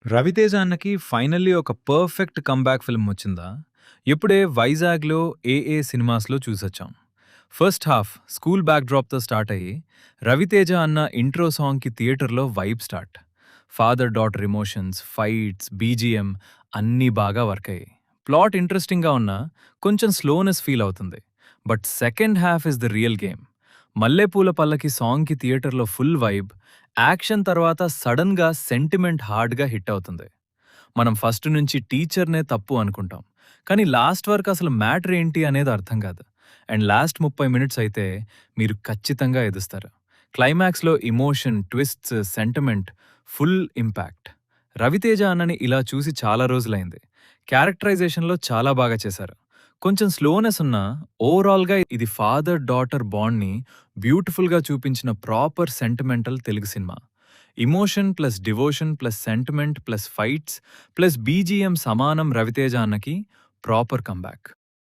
'రవితేజ' అన్నకి ఫైనల్లీ ఒక perfect comeback film వచ్చిందా? ఇప్పుడే వైజాగ్‌లో 'ఏఏ' సినిమాస్‌లో చూసొచ్చాం. ఫస్ట్ హాఫ్ స్కూల్ బ్యాక్‌డ్రాప్‌తో స్టార్ట్ అయ్యి, 'రవితేజ' అన్న ఇంట్రో సాంగ్‌కి థియేటర్‌లో vibe start. Father daughter emotions, fights, BGM అన్నీ బాగా వర్క్ అయ్యాయి. ప్లాట్ ఇంట్రెస్టింగ్‌గా ఉన్నా కొంచెం స్లోనెస్ ఫీల్ అవుతుంది. But second half is the real game. 'మల్లెపూల పల్లకి' సాంగ్‌కి థియేటర్‌లో ఫుల్ వైబ్, యాక్షన్ తర్వాత సడన్‌గా సెంటిమెంట్ హార్డ్‌గా హిట్ అవుతుంది. మనం ఫస్ట్ నుంచి టీచర్‌నే తప్పు అనుకుంటాం. కానీ లాస్ట్ వరకు అసలు మ్యాటర్ ఏంటి అనేది అర్థం కాదు. అండ్ లాస్ట్ 30 మినిట్స్ అయితే మీరు ఖచ్చితంగా ఏడుస్తారు. క్లైమాక్స్‌లో emotion, twists, sentiment full impact. 'Ravi Teja' అన్నని ఇలా చూసి చాలా రోజులైంది. క్యారెక్టరైజేషన్‌లో చాలా బాగా చేశారు. కొంచెం స్లోనెస్ ఉన్నా ఓవరాల్‌గా ఇది ఫాదర్ డాటర్ బాండ్‌ని బ్యూటిఫుల్‌గా చూపించిన proper sentimental Telugu cinema. Emotion plus devotion plus sentiment plus fights plus BGM సమానం 'రవితేజ' అన్నకి ప్రాపర్ కమ్‌బ్యాక్.